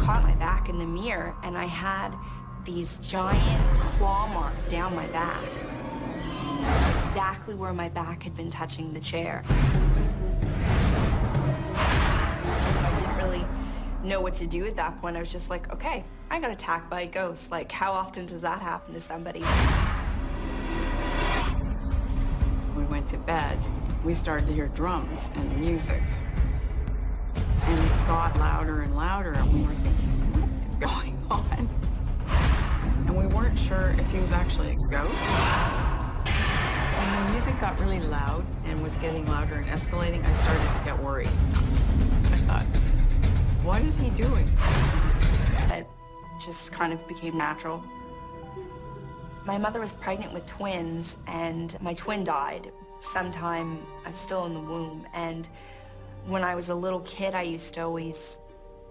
caught my back in the mirror, and I had these giant claw marks down my back, exactly where my back had been touching the chair. I didn't really know what to do at that point. I was just like, okay, I got attacked by a ghost. Like, how often does that happen to somebody? We went to bed. We started to hear drums and music. And it got louder and louder, and we were thinking, what is going on? And we weren't sure if he was actually a ghost. When the music got really loud and was getting louder and escalating, I started to get worried. I thought, what is he doing? It just kind of became natural. My mother was pregnant with twins, and my twin died sometime I was still in the womb. And when I was a little kid, I used to always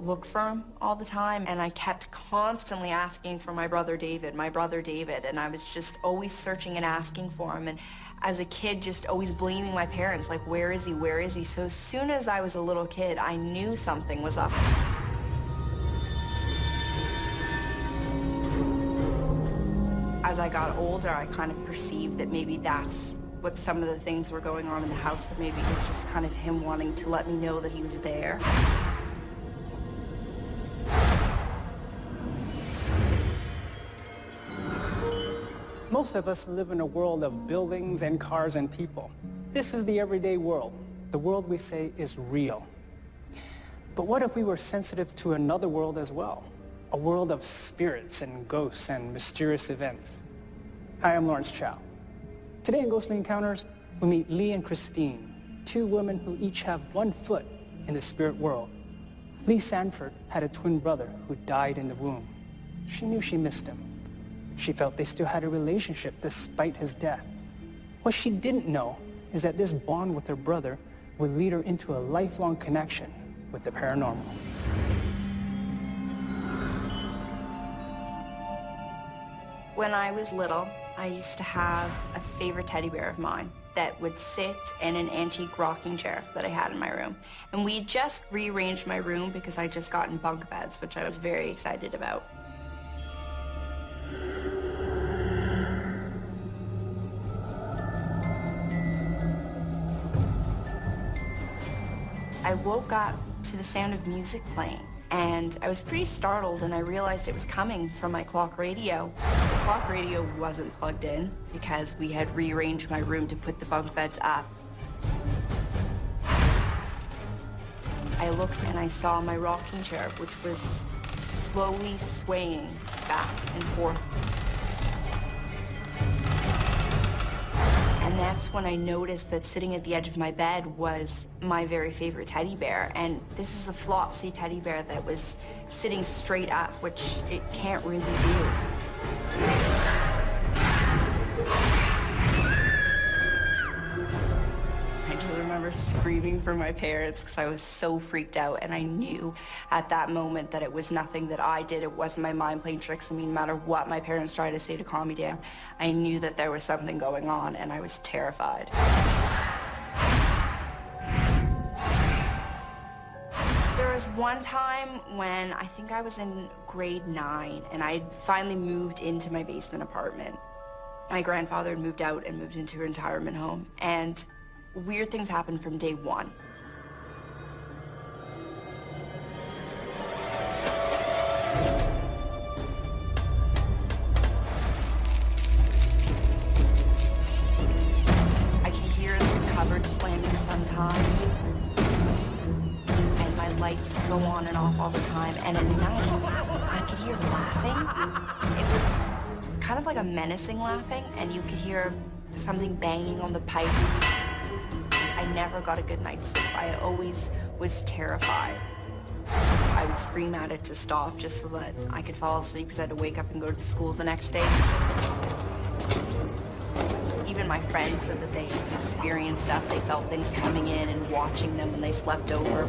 look for him all the time, and I kept constantly asking for my brother David, and I was just always searching and asking for him. And as a kid, just always blaming my parents, like, where is he, where is he? So as soon as I was a little kid, I knew something was up. As I got older, I kind of perceived that maybe that's what some of the things were going on in the house, that maybe it was just kind of him wanting to let me know that he was there. Most of us live in a world of buildings and cars and people. This is the everyday world, the world we say is real. But what if we were sensitive to another world as well? A world of spirits and ghosts and mysterious events. Hi, I'm Lawrence Chow. Today in Ghostly Encounters, we meet Lee and Christine, two women who each have one foot in the spirit world. Lee Sanford had a twin brother who died in the womb. She knew she missed him. She felt they still had a relationship despite his death. What she didn't know is that this bond with her brother would lead her into a lifelong connection with the paranormal. When I was little, I used to have a favorite teddy bear of mine that would sit in an antique rocking chair that I had in my room. And we just rearranged my room because I just gotten bunk beds, which I was very excited about. I woke up to the sound of music playing, and I was pretty startled, and I realized it was coming from my clock radio. The clock radio wasn't plugged in because we had rearranged my room to put the bunk beds up. I looked and I saw my rocking chair, which was slowly swaying back and forth. And that's when I noticed that sitting at the edge of my bed was my very favorite teddy bear. And this is a Flopsy teddy bear that was sitting straight up, which it can't really do. I just remember screaming for my parents because I was so freaked out, and I knew at that moment that it was nothing that I did. It wasn't my mind playing tricks. I mean, no matter what my parents tried to say to calm me down, I knew that there was something going on, and I was terrified. There was one time when I think I was in grade 9, and I had finally moved into my basement apartment. My grandfather had moved out and moved into a retirement home, and weird things happened from day one. I could hear the cupboard slamming sometimes, and my lights would go on and off all the time, and at night, I could hear laughing. It was kind of like a menacing laughing, and you could hear something banging on the pipe. I never got a good night's sleep. I always was terrified. I would scream at it to stop just so that I could fall asleep because I had to wake up and go to school the next day. Even my friends said that they experienced stuff. They felt things coming in and watching them when they slept over.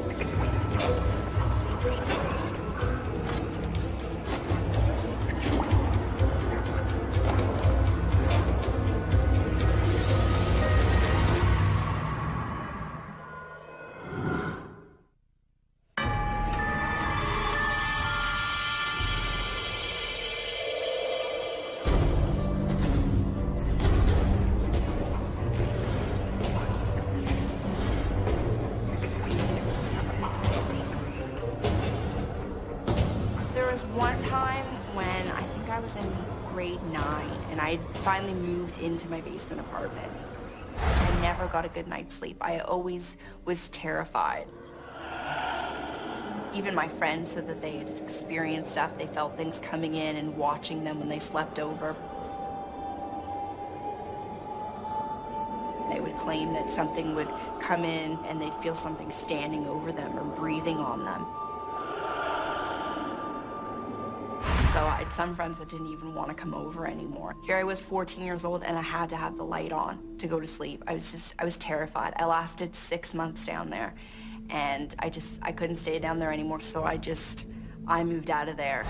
was one time when I think I was in grade 9 and I finally moved into my basement apartment. I never got a good night's sleep. I always was terrified. Even my friends said that they had experienced stuff. They felt things coming in and watching them when they slept over. They would claim that something would come in and they'd feel something standing over them or breathing on them. So I had some friends that didn't even want to come over anymore. Here I was 14 years old and I had to have the light on to go to sleep. I was terrified. I lasted 6 months down there and I couldn't stay down there anymore. So I moved out of there.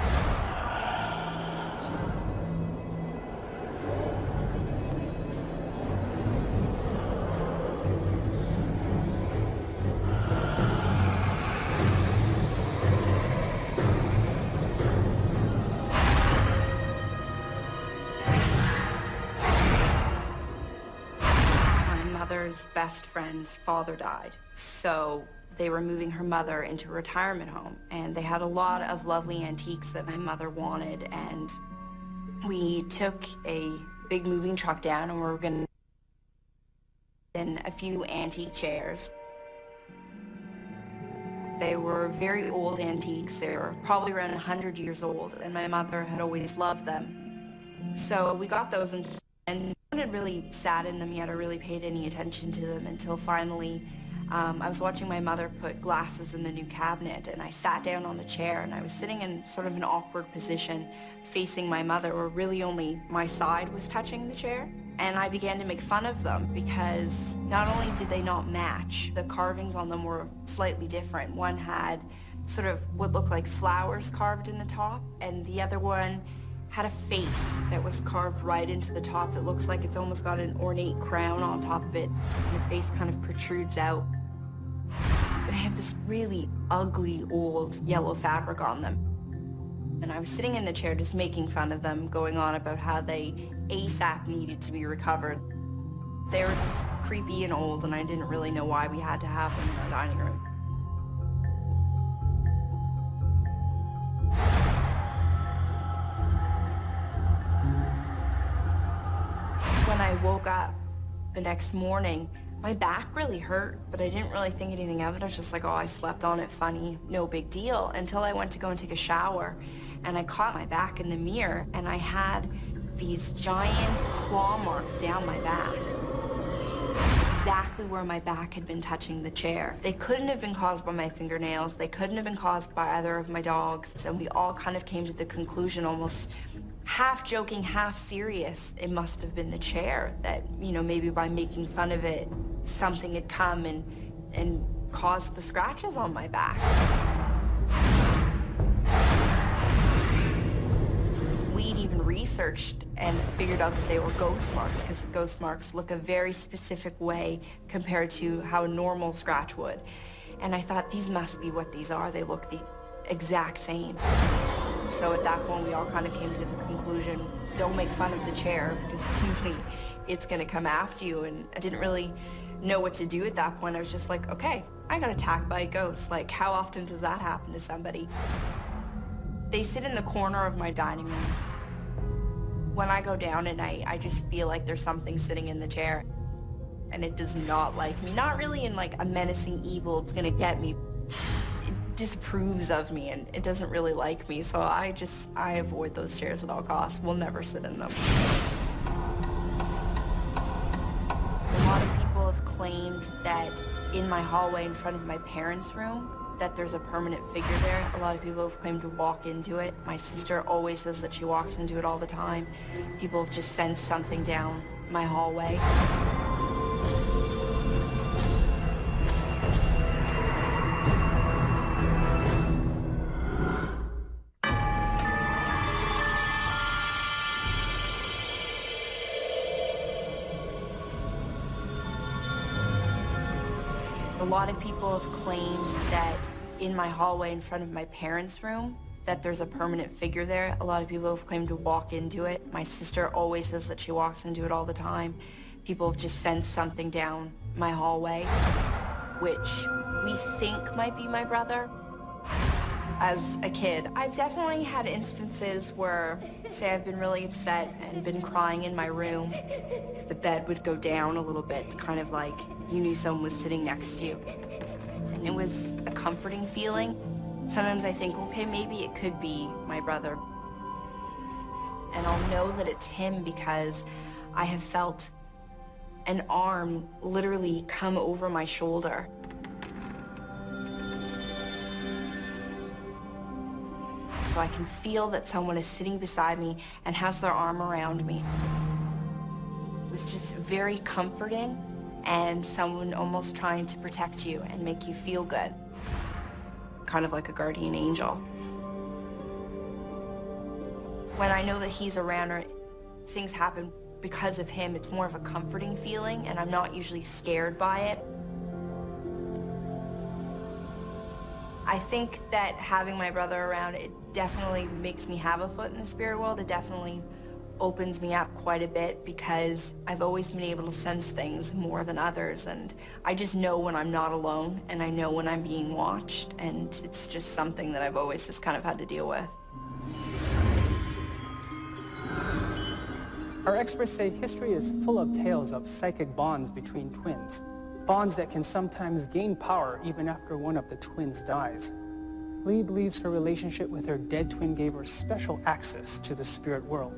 Mother's best friend's father died, so they were moving her mother into a retirement home, and they had a lot of lovely antiques that my mother wanted, and we took a big moving truck down and we were gonna in a few antique chairs. They were very old antiques. They were probably around 100 years old, and my mother had always loved them. So we got those, and I hadn't really sat in them yet or really paid any attention to them until finally I was watching my mother put glasses in the new cabinet, and I sat down on the chair and I was sitting in sort of an awkward position facing my mother, where really only my side was touching the chair. And I began to make fun of them because not only did they not match, the carvings on them were slightly different. One had sort of what looked like flowers carved in the top, and the other one had a face that was carved right into the top that looks like it's almost got an ornate crown on top of it, and the face kind of protrudes out. They have this really ugly old yellow fabric on them. And I was sitting in the chair just making fun of them, going on about how they ASAP needed to be recovered. They were just creepy and old, and I didn't really know why we had to have them in our dining room. When I woke up the next morning, my back really hurt, but I didn't really think anything of it. I was just like, oh, I slept on it, funny, no big deal, until I went to go and take a shower, and I caught my back in the mirror, and I had these giant claw marks down my back, exactly where my back had been touching the chair. They couldn't have been caused by my fingernails. They couldn't have been caused by either of my dogs, and we all kind of came to the conclusion, almost half joking, half serious, it must have been the chair that, you know, maybe by making fun of it, something had come and caused the scratches on my back. We'd even researched and figured out that they were ghost marks, because ghost marks look a very specific way compared to how a normal scratch would. And I thought, these must be what these are. They look the exact same. So at that point, we all kind of came to the conclusion, don't make fun of the chair, because clearly it's gonna come after you. And I didn't really know what to do at that point. I was just like, okay, I got attacked by a ghost. Like, how often does that happen to somebody? They sit in the corner of my dining room. When I go down at night, I just feel like there's something sitting in the chair, and it does not like me. Not really in like a menacing evil, it's gonna get me. Disapproves of me, and it doesn't really like me, so I avoid those chairs at all costs. We'll never sit in them. A lot of people have claimed that in my hallway in front of my parents' room that there's a permanent figure there. A lot of people have claimed to walk into it. My sister always says that she walks into it all the time. People have just sensed something down my hallway. A lot of people have claimed that in my hallway in front of my parents' room that there's a permanent figure there. A lot of people have claimed to walk into it. My sister always says that she walks into it all the time. People have just sensed something down my hallway, which we think might be my brother. as a kid. I've definitely had instances where, say, I've been really upset and been crying in my room. The bed would go down a little bit, kind of like you knew someone was sitting next to you. And it was a comforting feeling. Sometimes I think, okay, maybe it could be my brother. And I'll know that it's him because I have felt an arm literally come over my shoulder. So I can feel that someone is sitting beside me and has their arm around me. It was just very comforting, and someone almost trying to protect you and make you feel good. Kind of like a guardian angel. When I know that he's around or things happen because of him, it's more of a comforting feeling, and I'm not usually scared by it. I think that having my brother around, it definitely makes me have a foot in the spirit world. It definitely opens me up quite a bit because I've always been able to sense things more than others, and I just know when I'm not alone, and I know when I'm being watched, and it's just something that I've always just kind of had to deal with. Our experts say history is full of tales of psychic bonds between twins. Bonds that can sometimes gain power even after one of the twins dies. Lee believes her relationship with her dead twin gave her special access to the spirit world.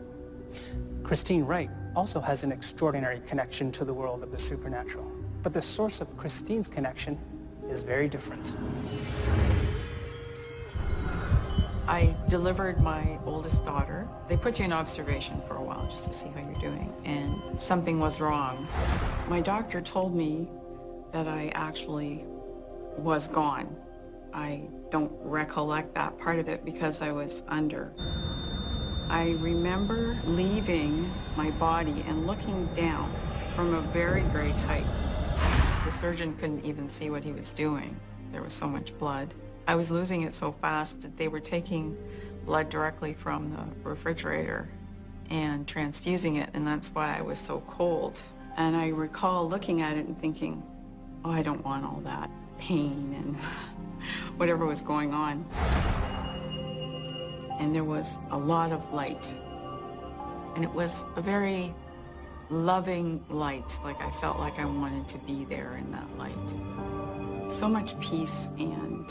Christine Wright also has an extraordinary connection to the world of the supernatural. But the source of Christine's connection is very different. I delivered my oldest daughter. They put you in observation for a while just to see how you're doing, and something was wrong. My doctor told me that I actually was gone. I don't recollect that part of it because I was under. I remember leaving my body and looking down from a very great height. The surgeon couldn't even see what he was doing. There was so much blood. I was losing it so fast that they were taking blood directly from the refrigerator and transfusing it, and that's why I was so cold. And I recall looking at it and thinking, oh, I don't want all that pain and whatever was going on. And there was a lot of light. And it was a very loving light, like I felt like I wanted to be there in that light. So much peace, and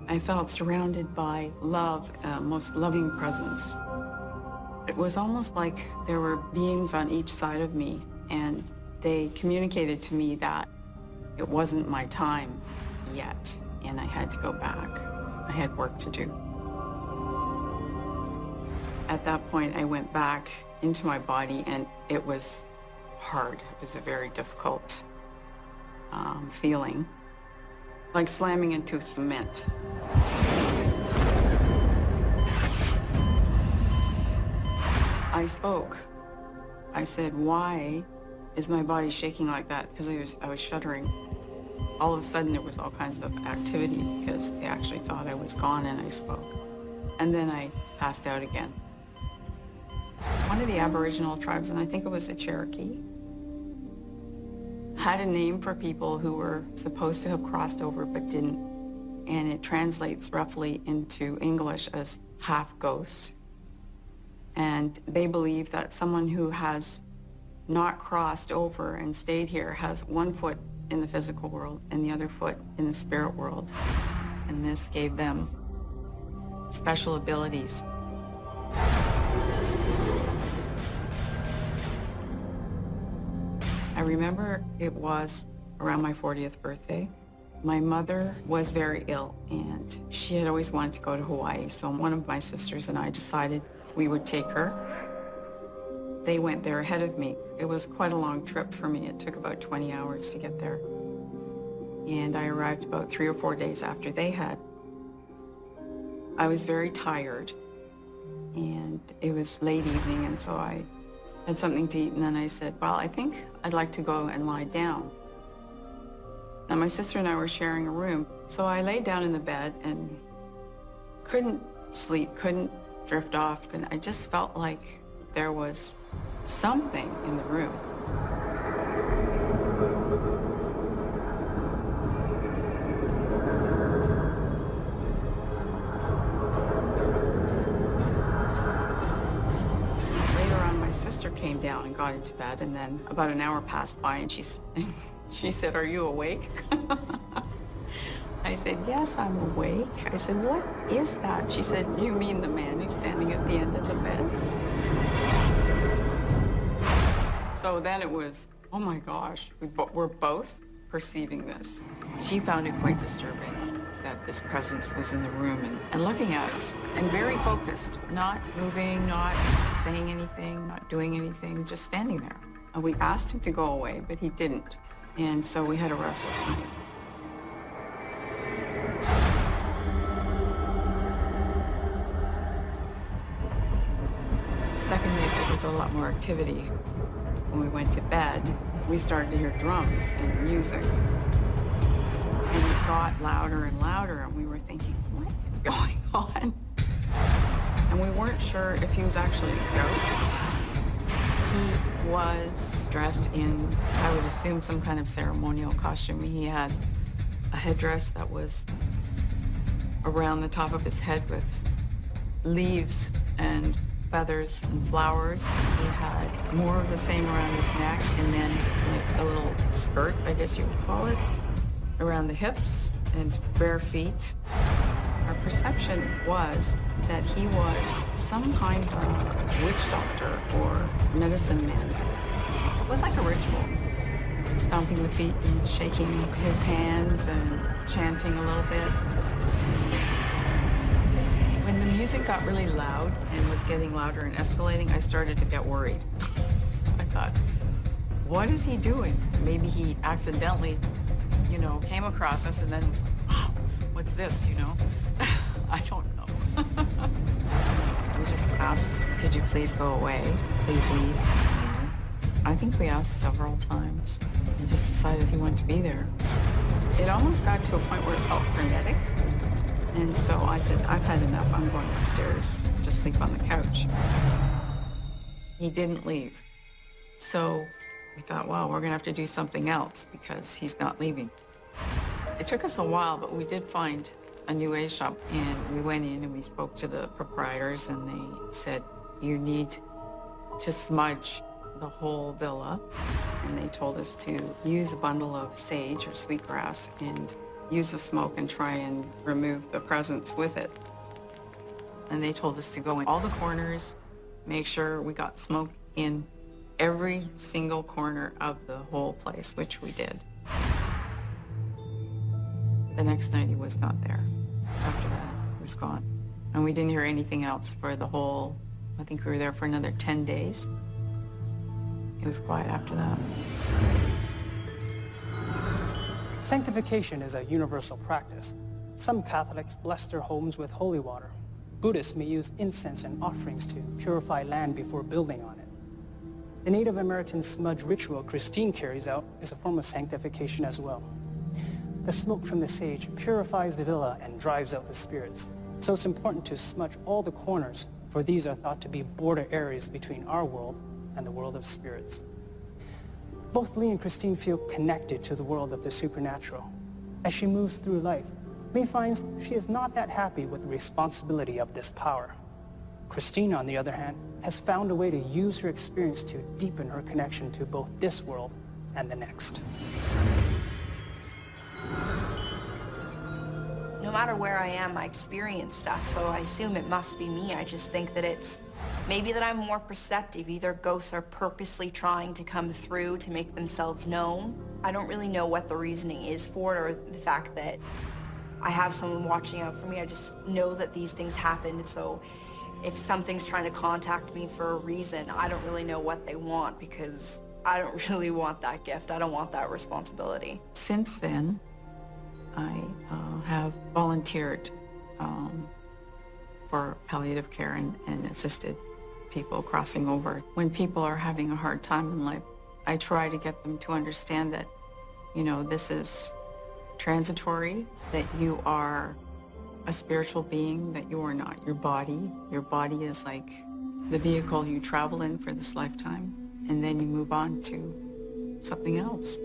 I felt surrounded by love, most loving presence. It was almost like there were beings on each side of me, and they communicated to me that it wasn't my time yet, and I had to go back. I had work to do. At that point, I went back into my body, and it was hard. It was a very difficult feeling, like slamming into cement. I spoke. I said, why is my body shaking like that? Because I was shuddering. All of a sudden, there was all kinds of activity because they actually thought I was gone, and I spoke. And then I passed out again. One of the Aboriginal tribes, and I think it was the Cherokee, had a name for people who were supposed to have crossed over but didn't. And it translates roughly into English as half ghost. And they believe that someone who has not crossed over and stayed here has one foot in the physical world and the other foot in the spirit world. And this gave them special abilities. I remember it was around my 40th birthday. My mother was very ill, and she had always wanted to go to Hawaii, so one of my sisters and I decided we would take her. They went there ahead of me. It was quite a long trip for me. It took about 20 hours to get there. And I arrived about 3 or 4 days after they had. I was very tired, and it was late evening, and so I had something to eat, and then I said, well, I think I'd like to go and lie down. Now, my sister and I were sharing a room, so I laid down in the bed and couldn't sleep, couldn't drift off. I just felt like there was something in the room. came down and got into bed, and then about an hour passed by, and she said, "Are you awake?" I said, "Yes, I'm awake." I said, "What is that?" She said, "You mean the man who's standing at the end of the beds?" So then it was, oh my gosh, we're both perceiving this. She found it quite disturbing that this presence was in the room and looking at us, and very focused, not moving, not saying anything, not doing anything, just standing there. And we asked him to go away, but he didn't. And so we had a restless night. Second night, there was a lot more activity. When we went to bed, we started to hear drums and music. And it got louder and louder, and we were thinking, what is going on? And we weren't sure if he was actually a ghost. He was dressed in, I would assume, some kind of ceremonial costume. He had a headdress that was around the top of his head with leaves and feathers and flowers. He had more of the same around his neck, and then like a little skirt, I guess you would call it, around the hips, and bare feet. Our perception was that he was some kind of witch doctor or medicine man. It was like a ritual, stomping the feet and shaking his hands and chanting a little bit. When the music got really loud and was getting louder and escalating, I started to get worried. I thought, what is he doing? Maybe he accidentally, came across us and then was like, oh, what's this, I don't know. We just asked, could you please go away? Please leave. I think we asked several times. He just decided he wanted to be there. It almost got to a point where it felt frenetic. And so I said, I've had enough. I'm going upstairs to sleep on the couch. He didn't leave. So we thought, well, we're going to have to do something else because he's not leaving. It took us a while, but we did find a New Age shop, and we went in and we spoke to the proprietors, and they said, you need to smudge the whole villa. And they told us to use a bundle of sage or sweetgrass and use the smoke and try and remove the presence with it. And they told us to go in all the corners, make sure we got smoke in every single corner of the whole place, which we did. The next night he was not there. After that, he was gone. And we didn't hear anything else for the whole, I think we were there for another 10 days. It was quiet after that. Sanctification is a universal practice. Some Catholics bless their homes with holy water. Buddhists may use incense and offerings to purify land before building on it. The Native American smudge ritual Christine carries out is a form of sanctification as well. The smoke from the sage purifies the villa and drives out the spirits. So it's important to smudge all the corners, for these are thought to be border areas between our world and the world of spirits. Both Lee and Christine feel connected to the world of the supernatural. As she moves through life, Lee finds she is not that happy with the responsibility of this power. Christine, on the other hand, has found a way to use her experience to deepen her connection to both this world and the next. No matter where I am, I experience stuff, so I assume it must be me. I just think that it's maybe that I'm more perceptive. Either ghosts are purposely trying to come through to make themselves known. I don't really know what the reasoning is for it, or the fact that I have someone watching out for me. I just know that these things happen, and so if something's trying to contact me for a reason, I don't really know what they want, because I don't really want that gift. I don't want that responsibility. Since then, I have volunteered for palliative care and assisted people crossing over. When people are having a hard time in life, I try to get them to understand that, this is transitory, that you are a spiritual being, that you are not your body. Your body is like the vehicle you travel in for this lifetime, and then you move on to something else.